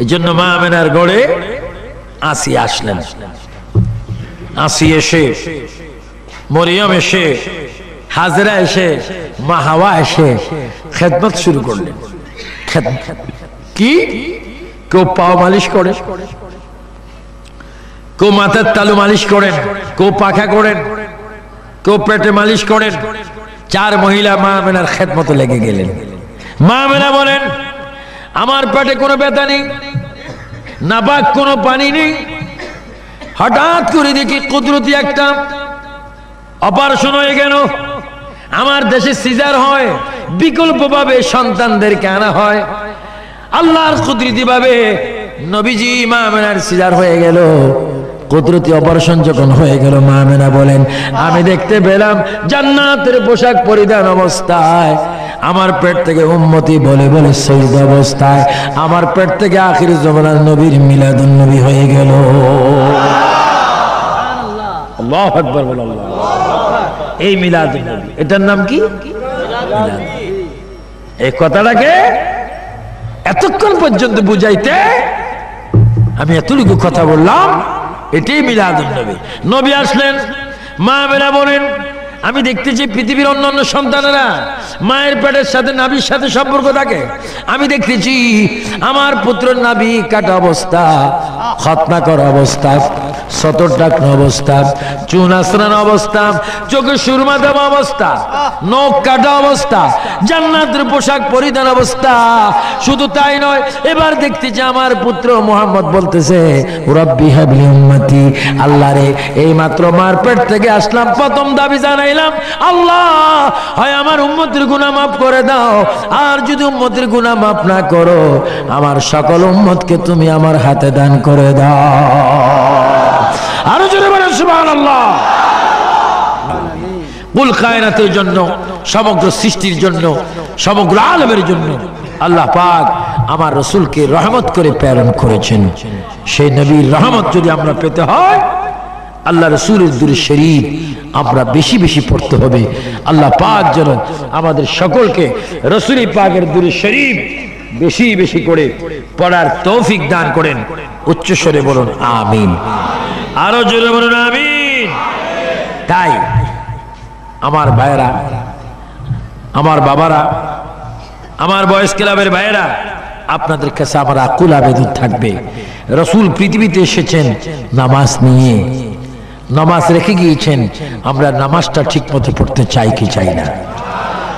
এই জন্য মা আমেনার গড়ে আসিয়া আসলেন। আসিয়া এসে, মরিয়ম এসে, হাজরা এসে, মা হাওয়া এসে খেদমত শুরু করলেন। কি? কেউ পাও মালিশ করে, কেউ মাথার তালু মালিশ করেন, কেউ পাখা করেন, কেউ পেটে মালিশ করেন। চার মহিলা মা আমেনার খেদমতে লেগে গেলেন। মা আমেনা বলেন, আমার পেটে কোনো ব্যথা নেই, নাপাক কোনো পানি নেই। হঠাৎ করে দেখি কুদরতি একটা অপারেশন হয়ে গেল। আমার দেশে সিজার হয়, বিকল্প ভাবে সন্তানদেরকে আনা হয়। আল্লাহর কুদরতি ভাবে নবীজি মা আমেনার সিজার হয়ে গেল। কুদরতি অপারেশন যখন হয়ে গেল, মা আমেনা বলেন, আমি দেখতে পেলাম জান্নাতের পোশাক পরিধান অবস্থায় আমার পেট থেকে উম্মতি বলে বলে সজদা অবস্থায় আমার পেট থেকে আখির জামানার নবীর মিলাদুন নবী হয়ে গেল। আল্লাহু আকবার বল। আল্লাহ, এই মিলাদুন নবী, এটার নাম কি? এই কথাটাকে এতক্ষণ পর্যন্ত বুঝাইতে আমি এতটুকু কথা বললাম, এটাই মিলাদুন নবী। নবী আসলেন, মা আমেনা বলেন, আমি দেখতেছি পৃথিবীর অন্যান্য সন্তানেরা মায়ের পেটের সাথে নাভির সাথে সম্পর্ক থাকে। আমি দেখতেছি আমার পুত্রের নাভি কাটা অবস্থা, খতনা করা অবস্থা, সতর ডাকনো অবস্থা, চুন আশ্রানো অবস্থা, চোখে সুরমা দেওয়া অবস্থা, নখ কাটা অবস্থা, জান্নাতের পোশাক পরিধান অবস্থা। শুধু তাই নয়, এবার দেখতেছি আমার পুত্র মুহাম্মদ বলতেছে, রব্বি হাবলি উম্মতি, আল্লাহ রে, এই মাত্র মার পেট থেকে আসলাম, প্রথম দাবি জানাইলাম, আল্লাহ হয় আমার উম্মতের গুনাহ মাফ করে দাও, আর যদি উম্মতের গুনাহ মাফ না করো, আমার সকল উম্মতকে তুমি আমার হাতে দান করে দাও। আরো জোরে বলেন সুবহানাল্লাহ। কুল কায়নাতের জন্য, সমগ্র সৃষ্টির জন্য, সমগ্র আলমের জন্য আল্লাহ পাক আমার রাসূলকে রহমত করে প্রেরণ করেছেন। সেই নবীর রহমত যদি আমরা পেতে হয়, আল্লাহ রাসূলের দুরূদ শরীফ আমরা বেশি বেশি পড়তে হবে। আল্লাহ পাক যেন আমাদের সকলকে রাসূল পাকের দুরূদ শরীফ বেশি বেশি করে পড়ার তৌফিক দান করেন। উচ্চ স্বরে বলুন আমিন। আরো জোরে বলুন আমিন। তাই আমার ভাইয়েরা, আমার বাবারা, আমার বয়স ক্লাবের ভাইয়েরা, আপনাদের কাছে আমার আকুল আবেদন থাকবে, রাসূল পৃথিবীতে এসেছেন নামাজ নিয়ে, নামাজ রেখে গিয়েছেন, আমরা নামাজটা ঠিক মতো পড়তে চাই কি চাই না?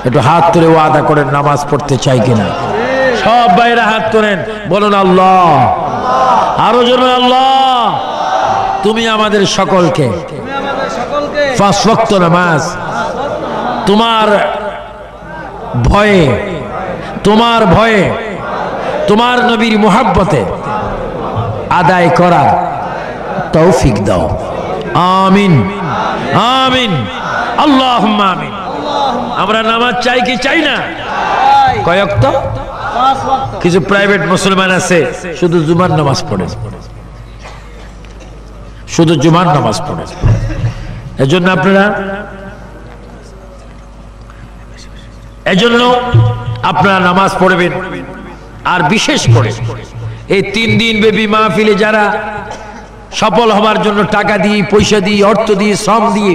একটু হাত তুলে ওয়াদা করেন, নামাজ পড়তে চাই কিনা? সব ভাইয়েরা হাত তোলেন, বলুন আল্লাহ। আরো জোরে আল্লাহ। তুমি আমাদের সকলকে পাঁচ ওয়াক্ত নামাজ তোমার ভয়ে, তোমার ভয়ে, তোমার নবীর মুহাব্বতে আদায় করার তৌফিক দাও। আমিন আমিন আল্লাহুম্মা আমিন। আমরা নামাজ চাই কি চাই না? কয় ওয়াক্ত? কিছু প্রাইভেট মুসলমান আছে শুধু জুমার নামাজ পড়ে, শুধু জুমার নামাজ পড়ে। এজন্য আপনারা নামাজ পড়বেন। আর বিশেষ করে এই 3 দিন ব্যাপী মাহফিলে যারা সফল হবার জন্য টাকা দিয়ে, পয়সা দিয়ে, অর্থ দিয়ে, শ্রম দিয়ে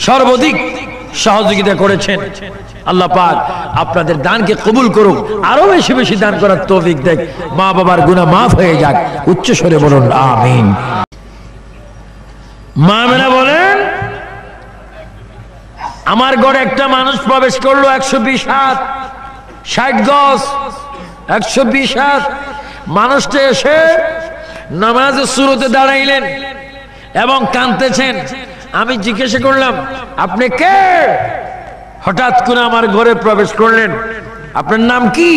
সর্বাধিক সহযোগিতা করেছেন, আল্লাহ পাক আপনাদের দানকে কবুল করুক, আরো বেশি বেশি দান করার তৌফিক দেখ, মা বাবার গুনাহ মাফ হয়ে যাক। উচ্চ স্বরে বলুন আমিন। মা আমেনা বলেন, আমার ঘরে একটা মানুষ প্রবেশ করলো 120 হাত 60 গজ, 120 হাত। মানুষটা এসে নামাজের শুরুতে দাঁড়াইলেন এবং কাঁদতেছেন। আমি জিজ্ঞাসা করলাম, আপনি কে? হঠাৎ করে আমার ঘরে প্রবেশ করলেন, আপনার নাম কি?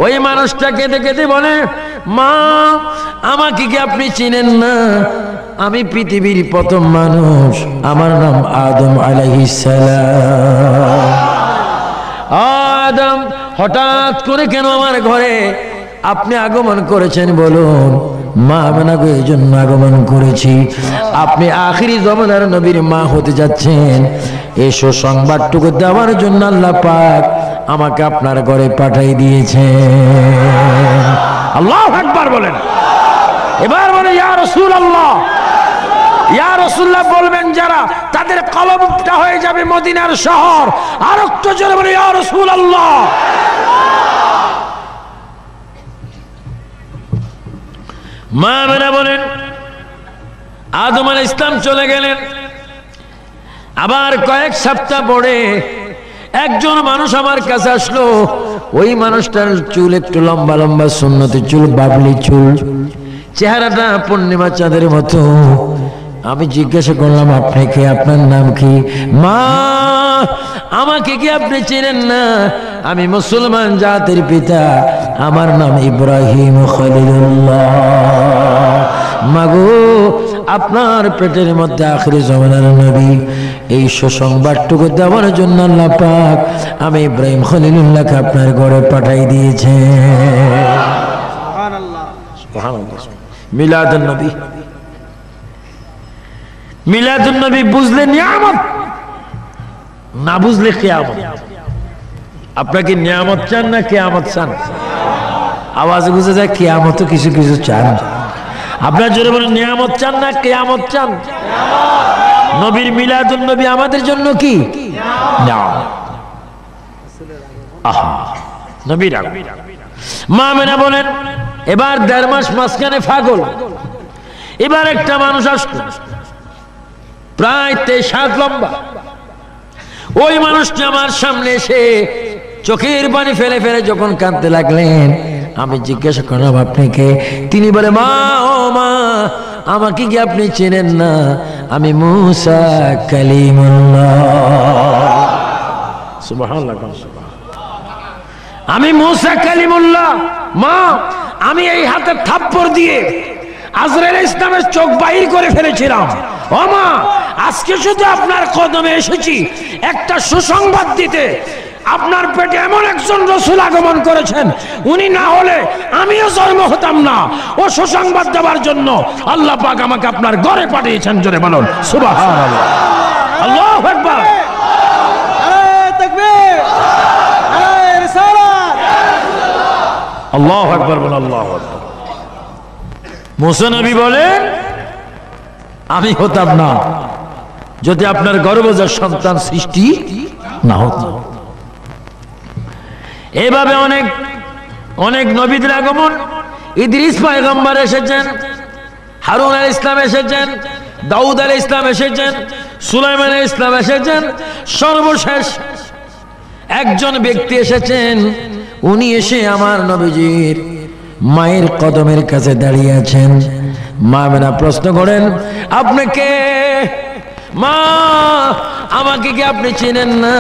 ওই মানুষটা কেঁদে কেঁদে বলে, মা আমাকে কি আপনি চিনেন না? আমি পৃথিবীর প্রথম মানুষ, আমার নাম আদম আলাইহিস সালাম। আদম, হঠাৎ করে কেন আমার ঘরে আপনি আগমন করেছেন বলুন? মা আমেনা গো, এই জন্য আগমন করেছি, আপনি আখিরি জামানার নবীর মা হতে যাচ্ছেন, এসো সংবাদটুকু দেওয়ার জন্য আল্লাহ পাক আমাকে আপনার ঘরে পাঠাই দিয়েছেন। আল্লাহু আকবার বলেন। এবার বলে ইয়া রাসূলুল্লাহ, ইয়া রাসূলুল্লাহ বলবেন যারা, তাদের কলবটা হয়ে যাবে মদিনার শহর। আর একটু জোরে বলে ইয়া রাসূলুল্লাহ। মা মেনা বলেন আদম আলাইহিস সালাম চলে গেলেন। আবার কয়েক সপ্তাহ পরে একজন মানুষ আমার কাছে আসলো। ওই মানুষটার চুল একটু লম্বা লম্বা সুন্নতি চুল, বাবলি চুল, চেহারাটা পূর্ণিমা চাঁদের মতো। আমি জিজ্ঞাসা করলাম আপনি কে, আপনার নাম কি? মা, আমাকে কি আপনি চেনেন না? আমি মুসলমান জাতির পিতা, আমার নাম ইব্রাহিম খলিলুল্লাহ। মাগো, আপনার পেটের মধ্যে আখিরি জামানার নবী, এই সুসংবাদটুকু দেওয়ার জন্য আল্লাহ পাক আমি ইব্রাহিম খলিলুল্লাহকে আপনার ঘরে পাঠাই দিয়েছে। সুবহানাল্লাহ, সুবহানাল্লাহ। মিলাদুন নবী, মিলাদুন নবী বুঝলে নিয়ামত, না বুঝলে কিয়ামত। আপনাকে নিয়ামত চান না কিয়ামত চান? আওয়াজে বুঝে যায় কিয়ামত কিছু কিছু চান। আপনার জোরে বলেন নিয়ামত চান না কিয়ামত চান? নবীর মিলাদুন নবী আমাদের জন্য কি নিয়ামত। আহা, নবীর মা মেনা বলেন এবার 1.5 মাস মাঝখানে ফাগল। এবার একটা মানুষ আসতো প্রায় 23 হাত লম্বা। ওই মানুষটা আমার সামনে এসে চোখের পানি ফেলে ফেলে যখন কাঁদতে লাগলেন, আমি জিজ্ঞাসা করলাম আপনি কে? তিনি বলে মা, ও মা, আমাকে কি আপনি চেনেন না? আমি মুসা কালিমুল্লাহ। সুবহানাল্লাহ, আমি মুসা কালিমুল্লাহ। মা, আমি এই হাতে থাপ্পড় দিয়ে আজরাইল ইসলামের চোখ বাহির করে ফেলেছিলাম। ও মা, আজকে শুধু আপনার কদমে এসেছি একটা সুসংবাদ দিতে। আপনার পেটে এমন একজন রাসূল আগমন করেছেন, উনি না হলে আমিও জন্ম হতাম না। ও সুসংবাদ দেওয়ার জন্য আল্লাহ পাক আমাকে আপনার ঘরে পাঠিয়েছেন। জোরে বলুন সুবহানাল্লাহ, আল্লাহু আকবার, নারে তাকবীর, নারে রিসালাত, আল্লাহু আকবার বলুন, আল্লাহু আকবার। মুসা নবী বলেন আমি হতাম না যদি আপনার গর্ভজাত সন্তান সৃষ্টি না হতো। এভাবে অনেক অনেক নবীদের আগমন। ইদ্রিস পয়গম্বর এসেছেন, হারুন আলাইহিস ইসলাম এসেছেন, দাউদ আলাইহিস ইসলাম এসেছেন, সুলাইমান আলাইহিস ইসলাম এসেছেন। সর্বশেষ একজন ব্যক্তি এসেছেন, উনি এসে আমার নবীজির মায়ের কদমের কাছে দাঁড়িয়ে আছেন। মা মেনা প্রশ্ন করেন আপনি কে? মা, আমাকে কি আপনি চেনেন না?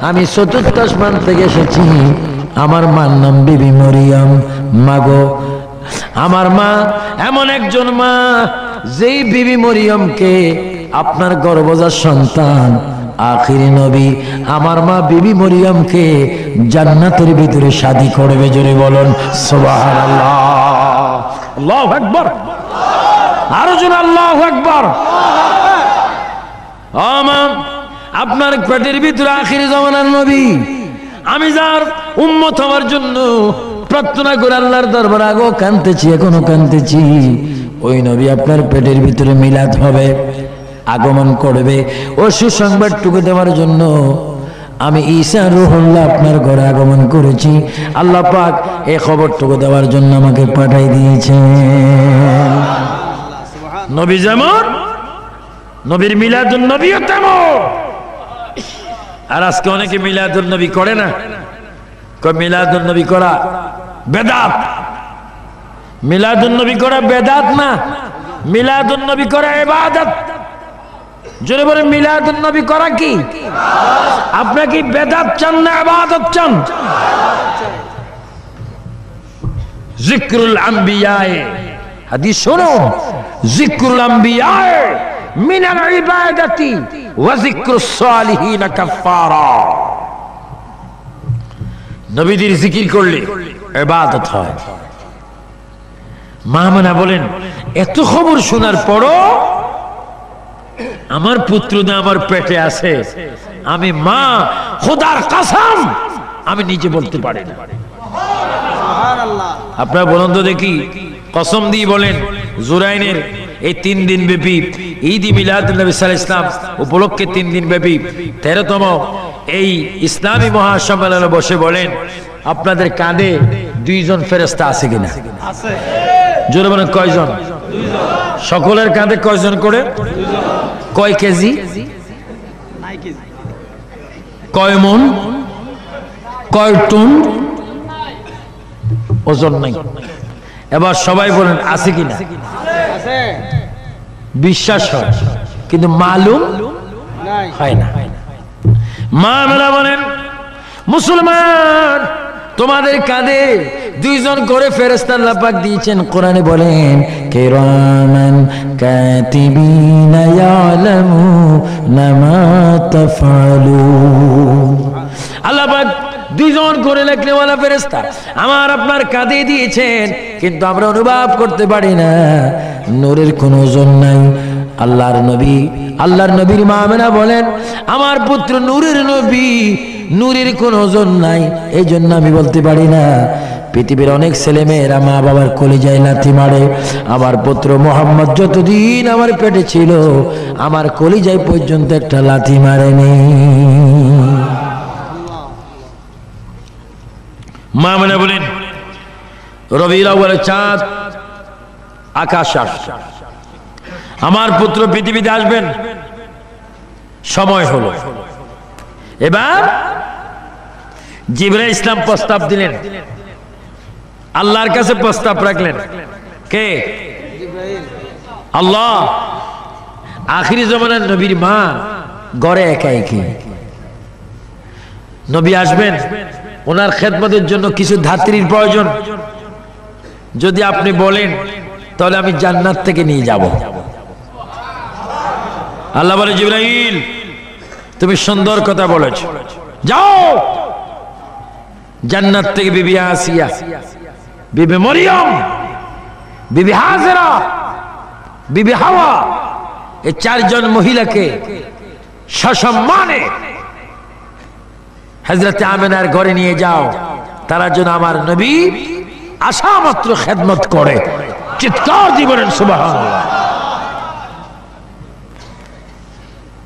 আমি ৪র্থ আসমান থেকে এসেছি। আমার মার নাম বিবি মরিয়ম। মাগো, আমার মা এমন একজন মা যেই বিবি মরিয়মকে আপনার গর্ভজাত সন্তান আখিরি নবী আমার মা বিবি মরিয়মকে জান্নাতের ভিতরে শাদী করবে। জোরে বলুন সুবহানাল্লাহ, আল্লাহু আকবার, আরো জোরে আল্লাহু আকবার। আপনার পেটের ভিতরে আখিরি জামানার নবী, আমি যার উম্মত হওয়ার জন্য প্রার্থনা করে আল্লাহর দরবারে আগেও কাঁদতেছি, এখনো কাঁদতেছি। ওই নবী আপনার পেটের ভিতরে মিলাদ হবে, আগমন করবে। ও সুসংবাদটুকু দেওয়ার জন্য আমি ঈসা রূহুল্লাহ আপনার ঘরে আগমন করেছি। আল্লাহ পাক এই খবরটুকু দেওয়ার জন্য আমাকে পাঠাই দিয়েছেন। নবী যেমন, নবীর মিলাদুন নবীও তেমন। আর আজকে অনেকে মিলাদুন নবী করে না। মিলাদুন নবী করা বেদাত। মিলাদুন নবী করা বেদাত না, মিলাদুন নবী করা ইবাদত। জোরে বলে মিলাদুন নবী করা কি? আপনি কি বেদাত চান না ইবাদত চান? যিকরুল আম্বিয়ায়ে, হাদিস শুনুন, যিকরুল আম্বিয়ায়ে মিনাল ইবাদাতি ওয়া যিকরুস সালিহিন কাফারা। নবীদের জিকির করলে ইবাদত হয়। মা মানা বলেন এত খবর শোনার পরও আমার পুত্র না আমার পেটে আছে, আমি মা খোদার কসম আমি নিজে বলতে পারি না। সুবহানাল্লাহ। আপনারা বলুন তো দেখি, কসম দিয়ে বলেন, জুরাইনের এই 3 দিন ব্যাপী ঈদ মিলাদুন নবী সাল্লাল্লাহু আলাইহি ওয়াসাল্লাম উপলক্ষে 3 দিন ব্যাপী 13তম এই ইসলামী মহাসম্মেলনে বসে বলেন, আপনাদের কাঁধে 2 জন ফেরেশতা আছে কিনা? আছে। জোরে বলেন কয়জন? 2 জন। সকলের কাঁধে কয়জন করে? 2 জন। কয় কেজি? কয় মন? কয় টন? ওজন নাই। এবার সবাই বলেন আছে কিনা? আছে। বিশ্বাস হয় কিন্তু মালুম হয় না। মা মেলা বলেন, মুসলমান তোমাদের কাঁধে 2 জন করে ফেরেশতা আল্লাহ পাক দিয়েছেন। কোরআনে বলেন, কিরামান কাতিবিনা ইয়ালামুনা মা তাফআলুন। আল্লাহ পাক 2 জন করে লেখনেওয়ালা ফেরেশতা আমার আপনার কাঁধে দিয়েছেন, কিন্তু আমরা অনুভব করতে পারি না। নূরের কোনো ওজন নাই। আল্লাহর নবীর মা আমেনা বলেন, আমার পুত্র নূরের নবী, নূরের কোনো ওজন নাই, এই জন্য আমি বলতে পারি না। পৃথিবীর অনেক ছেলে মেয়েরা মা বাবার কলিজায় লাথি মারে, আমার পুত্র মোহাম্মদ যতদিন আমার পেটে ছিল আমার কলিজায় পর্যন্ত একটা লাথি মারেনি। মা আমেনা বলেন, রবিউল আউয়ালের চাঁদ আকাশ আসছে, আমার পুত্র পৃথিবীতে আসবেন, সময় হলো। এবার জিবরাইল ইসলাম প্রস্তাব দিলেন, আল্লাহর কাছে প্রস্তাব রাখলেন। কে? আল্লাহ। আখিরি জামানার নবীর মা ঘরে একা একি, নবী আসবেন, ওনার খেদমতের জন্য কিছু ধাত্রীর প্রয়োজন। যদি আপনি বলেন তাহলে আমি জান্নাত থেকে নিয়ে যাব। আল্লাহ বলে, জিবরাইল তুমি সুন্দর কথা বলেছ, যাও জান্নাত থেকে বিবি আসিয়া, বিবি মরিয়ম, বিবি হাজেরা, বিবি হাওয়া, এই 4 জন মহিলাকে সসম্মানে হযরত আমেনার ঘরে নিয়ে যাও। তারা যেন আমার নবী আসা মাত্র খেদমত করে। চিৎকার দিয়ে বলেন সুবহানাল্লাহ।